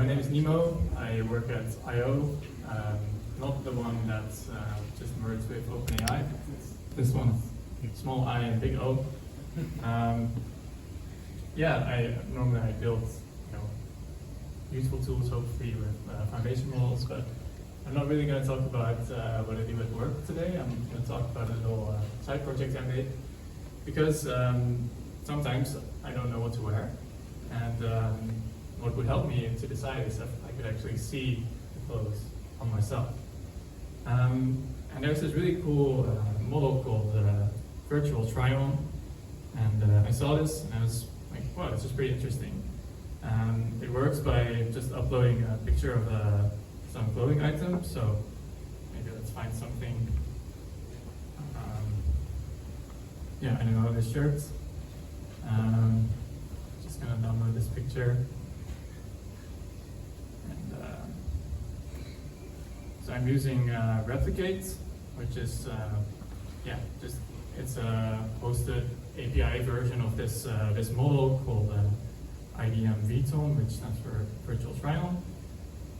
My name is Nimo. I work at I/O, not the one that's just merged with OpenAI. It's this one, small I and big O. I normally build useful tools, hopefully with foundation models, but I'm not really going to talk about what I do at work today. I'm going to talk about a little side project I made, because sometimes I don't know what to wear, and what would help me to decide is if I could actually see the clothes on myself. And there's this really cool model called virtual try-on, and I saw this and I was like, wow, this is pretty interesting. It works by just uploading a picture of some clothing item, so maybe let's find something. I don't know, this shirt. Just gonna download this picture. So I'm using Replicate, which is it's a hosted API version of this this model called IDM VTON, which stands for Virtual Try-On.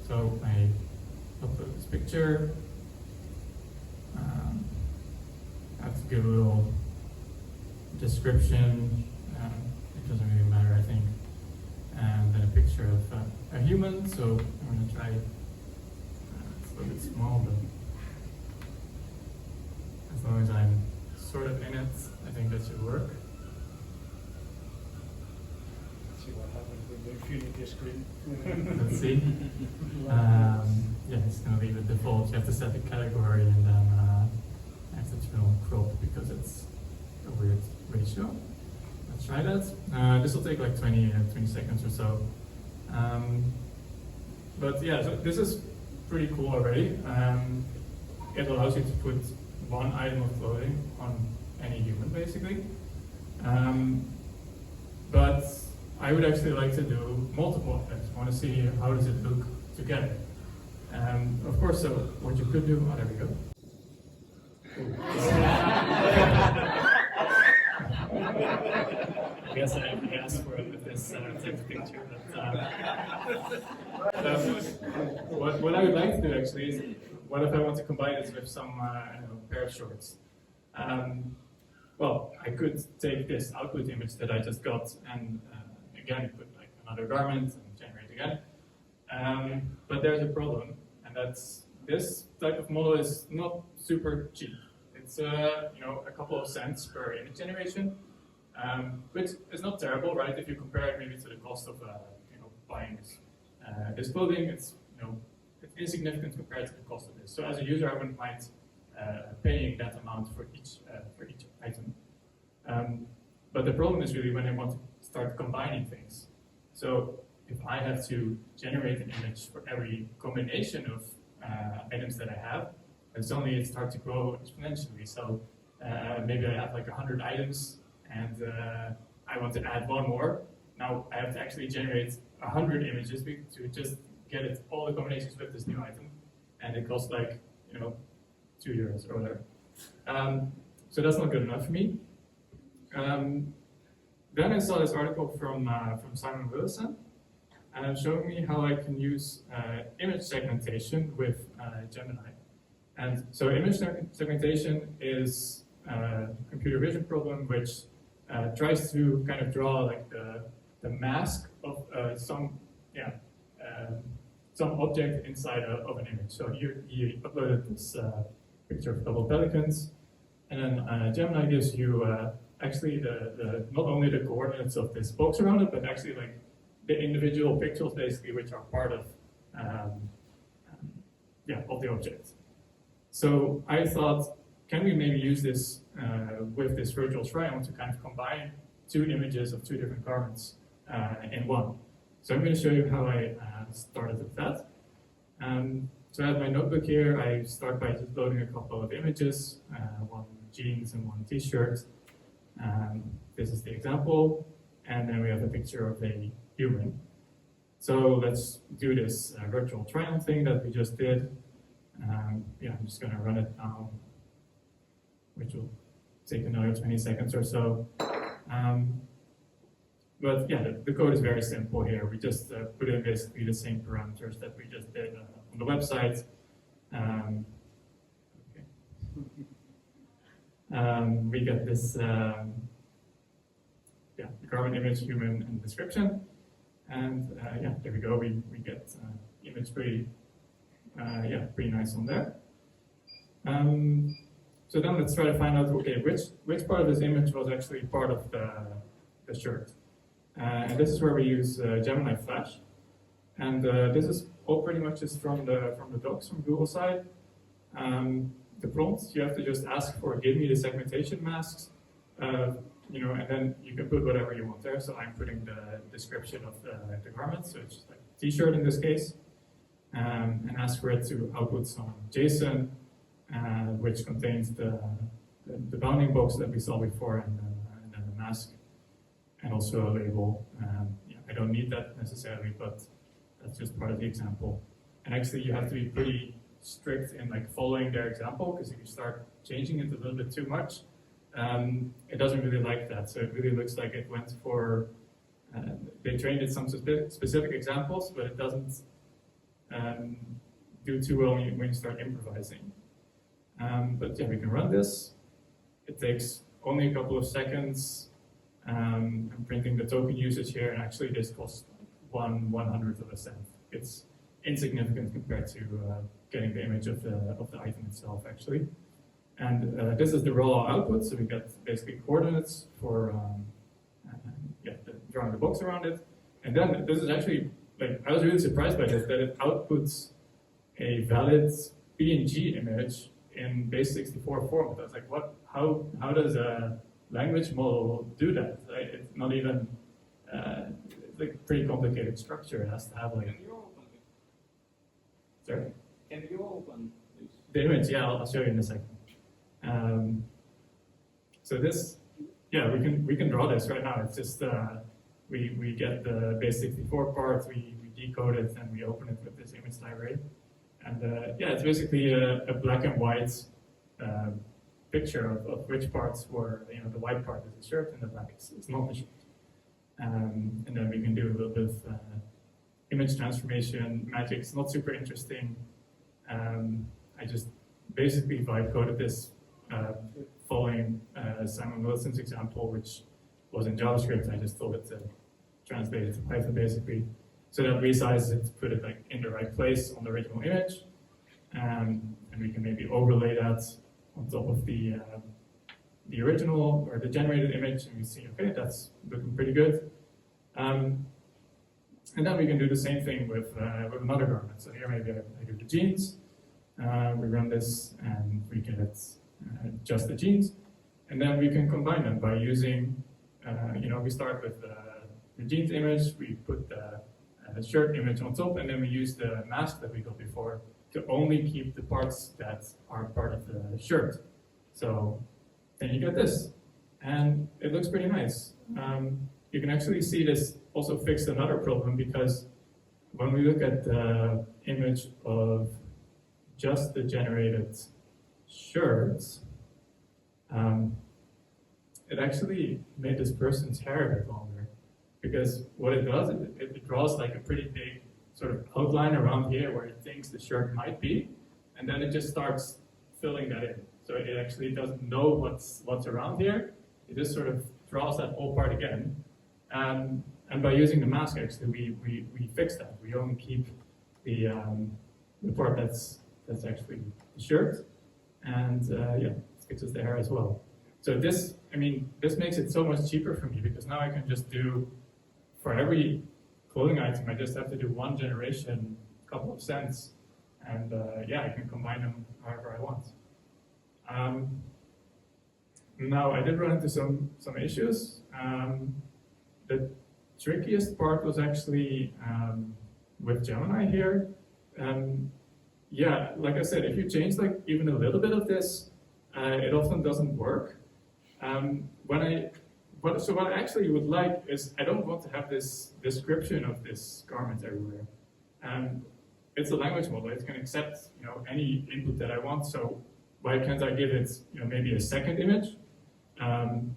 So I upload this picture. I have to give a little description. It doesn't really matter, I think. And then a picture of a human. So I'm going to try. It's a little bit small, but as long as I'm sort of in it, I think that should work. Let's see what happens when they feel your screen. Let's see. It's going to leave it default. You have to set the category and then I have to turn on crop because it's a weird ratio. Let's try that. This will take like 20 seconds or so. So this is pretty cool already. It allows you to put one item of clothing on any human, basically. But I would actually like to do multiple objects. I want to see how does it look together. Of course, so what you could do, there we go. I guess I asked for it with this text picture. But what I would like to do actually is, what if I want to combine this with some pair of shorts? I could take this output image that I just got and again put like another garment and generate again. But there's a problem, and that's this type of model is not super cheap. It's a couple of cents per image generation, which is not terrible, right? If you compare it maybe to the cost of buying this clothing, it's it's insignificant compared to the cost of this. So as a user, I wouldn't mind paying that amount for each item. But the problem is really when I want to start combining things. So if I have to generate an image for every combination of items that I have, then suddenly it starts to grow exponentially. So maybe I have like 100 items and I want to add one more. Now I have to actually generate 100 images to just get it all the combinations with this new item, and it costs like €2 or whatever. So that's not good enough for me. Then I saw this article from Simon Willison, and showing me how I can use image segmentation with Gemini. And so image segmentation is a computer vision problem which tries to kind of draw like the mask of some object inside of an image. So here he uploaded this picture of double pelicans, and then Gemini gives you actually the not only the coordinates of this box around it, but actually like the individual pixels basically, which are part of the object. So I thought, can we maybe use this with this virtual try-on to kind of combine two images of two different garments in one. So I'm going to show you how I started with that. So I have my notebook here. I start by just loading a couple of images, one jeans and one t-shirt. This is the example, and then we have a picture of a human. So let's do this virtual try-on thing that we just did. I'm just going to run it now, which will take another 20 seconds or so. But yeah, the code is very simple here. We just put in basically the same parameters that we just did on the website. We get this Goran image, human, and description. And there we go. We get image pretty nice on there. So then let's try to find out, okay, which part of this image was actually part of the shirt. And this is where we use Gemini Flash. And this is all pretty much just from the docs from Google side. The prompts, you have to just ask for, give me the segmentation masks, and then you can put whatever you want there. So I'm putting the description of the garment, so it's like a t-shirt in this case, and ask for it to output some JSON, which contains the bounding box that we saw before, and then the mask, and also a label. I don't need that necessarily, but that's just part of the example. And actually, you have to be pretty strict in like following their example, because if you start changing it a little bit too much, it doesn't really like that. So it really looks like it went for, they trained it some specific examples, but it doesn't do too well when you start improvising. But yeah, we can run this. It takes only a couple of seconds. I'm printing the token usage here, and actually this costs 1/100th of a cent. It's insignificant compared to getting the image of the item itself, actually. And this is the raw output, so we get basically coordinates for drawing the box around it. And then this is actually, like, I was really surprised by this, that it outputs a valid PNG image in base64 format. I was like, what? How does a language model do that? Right? It's not even it's like a pretty complicated structure. It has to have like. Can you open it? Sorry. Can you open this? The image, yeah, I'll show you in a second. So this, yeah, we can draw this right now. It's just we get the base64 part, we decode it, and we open it with this image library. And yeah, it's basically a black and white picture of which parts were, the white part is the shirt and the black is not the shirt. And then we can do a little bit of image transformation magic. It's not super interesting. I just basically vibe coded this following Simon Wilson's example, which was in JavaScript. I just told it to translate it to Python basically. So that resizes it to put it like in the right place on the original image. And we can maybe overlay that on top of the original or the generated image, and we see, okay, that's looking pretty good. And then we can do the same thing with another garment. So here maybe I do the jeans. We run this and we get just the jeans. And then we can combine them by using, we start with the jeans image, we put the shirt image on top, and then we use the mask that we got before to only keep the parts that are part of the shirt. So then you get this, and it looks pretty nice. You can actually see this also fixed another problem, because when we look at the image of just the generated shirts, it actually made this person's hair a bit longer. Because what it does, it draws like a pretty big sort of outline around here where it thinks the shirt might be, and then it just starts filling that in. So it actually doesn't know what's around here. It just sort of draws that whole part again. And by using the mask, actually, we fix that. We only keep the part that's actually the shirt, and it fixes the hair as well. So this makes it so much cheaper for me, because now I can just do, for every clothing item, I just have to do one generation, a couple of cents, and I can combine them however I want. Now, I did run into some issues. The trickiest part was actually with Gemini here. Like I said, if you change like even a little bit of this, it often doesn't work. What I actually would like is, I don't want to have this description of this garment everywhere. It's a language model. It can accept any input that I want. So why can't I give it maybe a second image?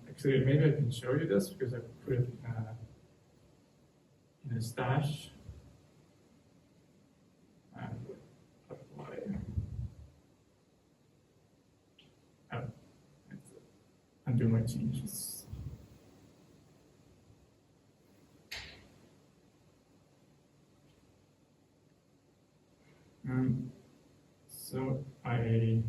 Actually, maybe I can show you this, because I put it in a stash. And apply. Oh, undo my changes. So I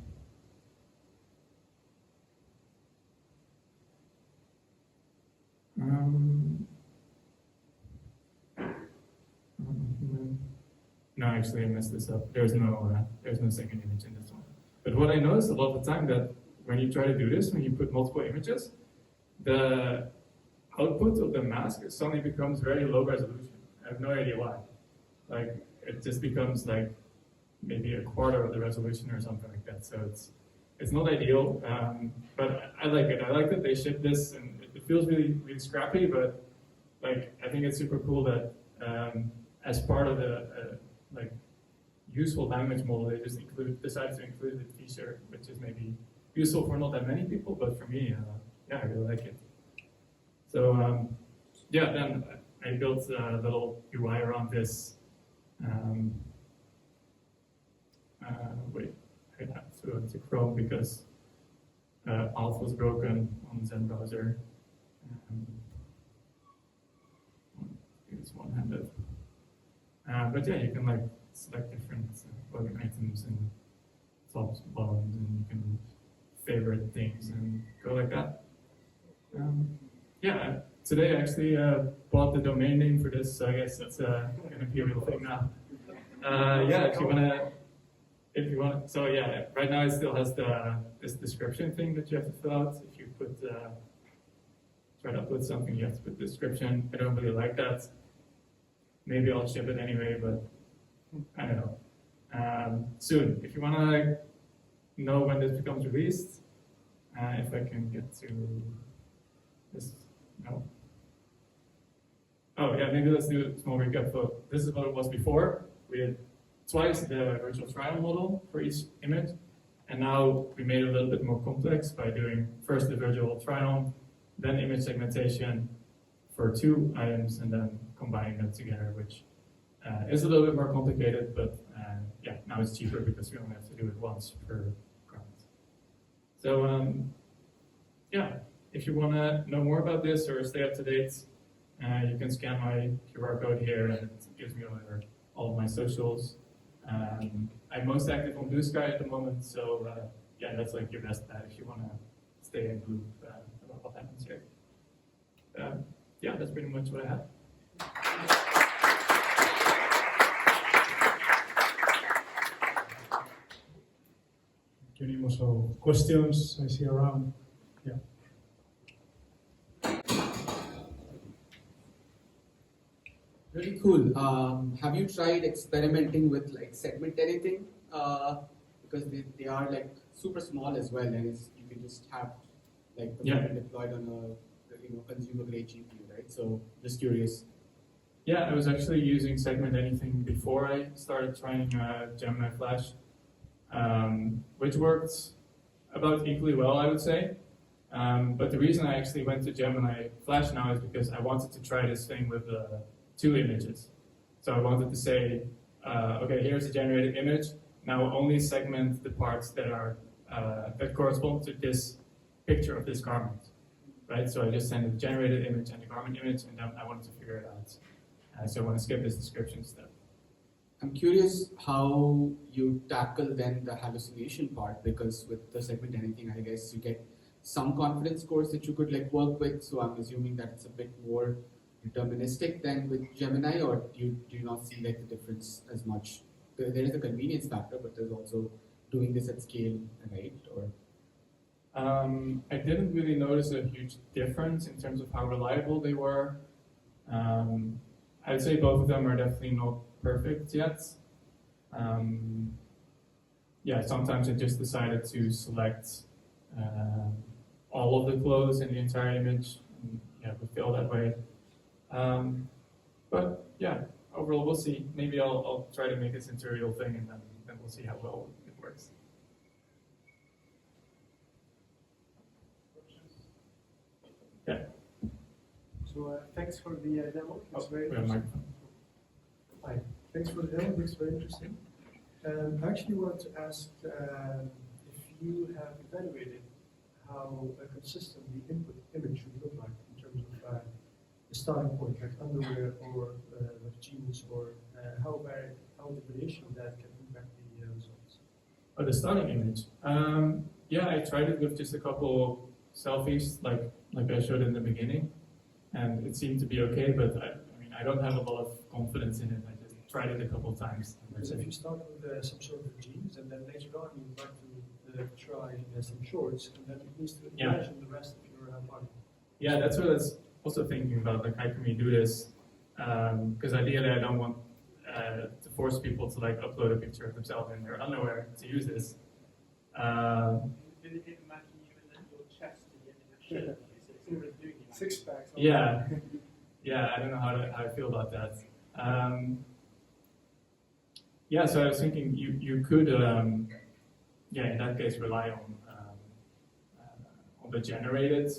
no, actually I messed this up. There's no second image in this one. But what I noticed a lot of the time that when you try to do this, when you put multiple images, the output of the mask suddenly becomes very low resolution. I have no idea why. Like it just becomes like maybe a quarter of the resolution or something like that. So it's not ideal, but I like it. I like that they ship this, and it feels really scrappy. But like I think it's super cool that as part of the like useful language model, they just decided to include the feature, which is maybe useful for not that many people, but for me, yeah, I really like it. So yeah, then I built a little UI around this. Wait, I have to go into Chrome because Alt was broken on the Zen browser. It's one-handed. But yeah, you can like select different plugin items and tops, bottoms, and you can favorite things and go like that. Yeah, today I actually bought the domain name for this, so I guess that's going to be a real thing now. Yeah, if you want, so yeah, right now it still has this description thing that you have to fill out. If you try to upload something, you have to put description. I don't really like that. Maybe I'll ship it anyway, but I don't know. Soon, if you want to know when this becomes released, if I can get to this, no. Oh yeah, maybe let's do a small recap. So this is what it was before. We did twice the virtual trial model for each image, and now we made it a little bit more complex by doing first the virtual trial, then image segmentation for 2 items, and then combining them together, which is a little bit more complicated, but yeah, now it's cheaper because we only have to do it once per garment. So yeah, if you want to know more about this or stay up to date, you can scan my QR code here, and it gives me all of my socials. I'm most active on Blue Sky at the moment, so yeah, that's like your best bet if you want to stay in the loop about what happens here. Yeah, that's pretty much what I have. Thank you, Nimo. So questions I see around. Yeah. Really cool. Have you tried experimenting with like segment anything? Because they are like super small as well, and you can just have like the model deployed on a consumer grade GPU, right? So just curious. Yeah, I was actually using segment anything before I started trying Gemini Flash, which worked about equally well, I would say. But the reason I actually went to Gemini Flash now is because I wanted to try this thing with 2 images. So I wanted to say, okay, here's a generated image. Now only segment the parts that are that correspond to this picture of this garment, right? So I just send the generated image and the garment image, and then I wanted to figure it out. So I want to skip this description step. I'm curious how you tackle then the hallucination part, because with the segment anything, I guess you get some confidence scores that you could like work with. So I'm assuming that it's a bit more deterministic than with Gemini, or do you not see like the difference as much? There is a convenience factor, but there's also doing this at scale, right? Or I didn't really notice a huge difference in terms of how reliable they were. I'd say both of them are definitely not perfect yet. Yeah, sometimes I just decided to select all of the clothes in the entire image, and yeah, it would feel that way. But yeah, overall we'll see. Maybe I'll try to make this into a real thing, and then we'll see how well it works. So So thanks for the demo. It's very We have interesting. microphone. Hi. Thanks for the demo. It's very interesting. I actually want to ask if you have evaluated how consistent the input image should look like in terms of the starting point, like underwear or with jeans, or how the variation of that can impact the results. Oh, the starting image. Yeah, I tried it with just a couple selfies, like I showed in the beginning, and it seemed to be okay. But I mean, I don't have a lot of confidence in it. I just tried it a couple times. Because if you start with some sort of jeans, and then later on you would like to try some shorts, and then it needs to imagine the rest of your body. Yeah, that's what I was also thinking about. Like, how can we do this? Because ideally, I don't want to force people to like upload a picture of themselves in their underwear to use this. Did it imagine you and then your chest again in a shirt? So it's already doing it. Six packs. Yeah, yeah. I don't know how I feel about that. Yeah, so I was thinking you could, yeah, in that case, rely on the generated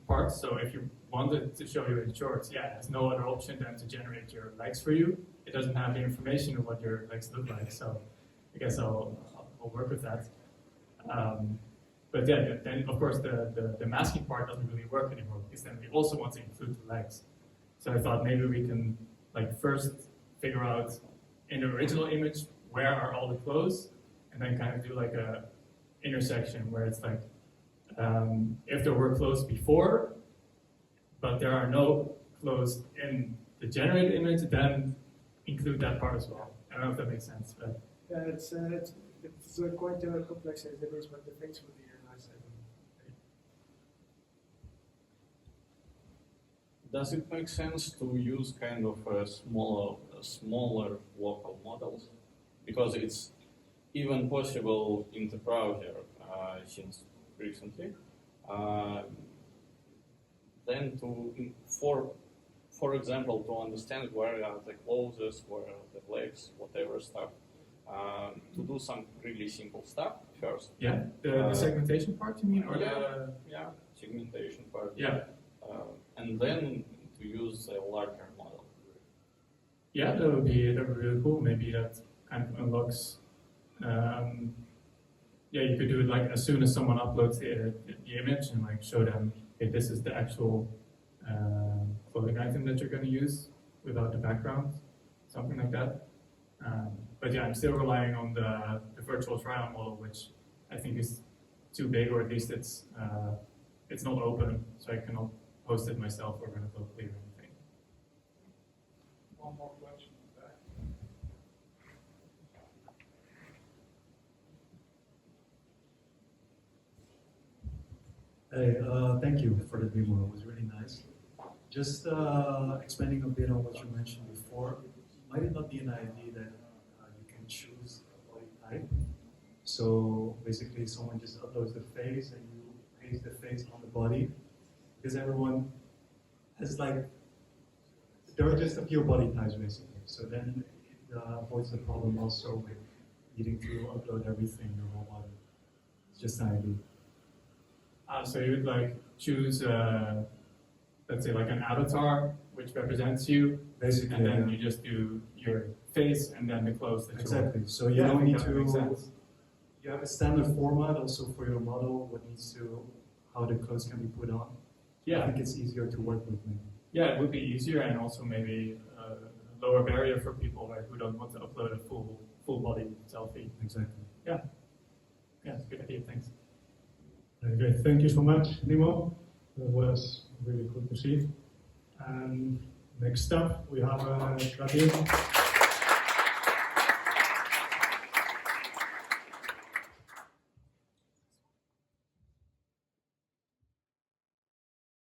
parts. So if you wanted to show you in shorts, yeah, there's no other option than to generate your legs for you. It doesn't have the information of what your legs look like, so I guess I'll work with that. But yeah, then of course the masking part doesn't really work anymore, because then we also want to include the legs. So I thought maybe we can like first figure out in the original image where are all the clothes, and then kind of do like a intersection where it's like if there were clothes before, but there are no clothes in the generated image, then include that part as well. I don't know if that makes sense, but Yeah, it's quite a complex image, but thanks for the nice idea. Does it make sense to use kind of a smaller local models? Because it's even possible in the browser since recently. Then for example, to understand where are the clothes, where are the legs, whatever stuff, to do some really simple stuff first. yeah, the segmentation part, you mean, or Yeah, segmentation part. yeah. And then to use a larger model. Yeah, that would be really cool. Maybe that kind of unlocks. Yeah, you could do it like as soon as someone uploads the image and like show them, okay, this is the actual clothing item that you're going to use without the background, something like that. But yeah, I'm still relying on the virtual try-on model, which I think is too big, or at least it's not open, so I cannot host it myself or run it locally or anything. One more question. Hey, thank you for the demo. It was really nice. Just expanding a bit on what you mentioned before, might it not be an idea that you can choose a body type? So basically, someone just uploads the face and you paste the face on the body, because everyone has like, there are just a few body types basically. So then it avoids the problem also with needing to upload everything, your whole body. It's just an idea. So you would like choose, let's say, like an avatar which represents you, Basically, and then yeah. you just do your face and then the clothes that Exactly. So you Yeah, I don't think need that makes to. sense. You have a standard format also for your model. What needs to, how the clothes can be put on. I Yeah, think it's easier to work with maybe. yeah, it would be easier and also maybe a lower barrier for people who don't want to upload a full body selfie. Exactly. Yeah, it's a good idea. Thanks. Okay, thank you so much, Nimo. That was really cool to see. And next up, we have Vadim.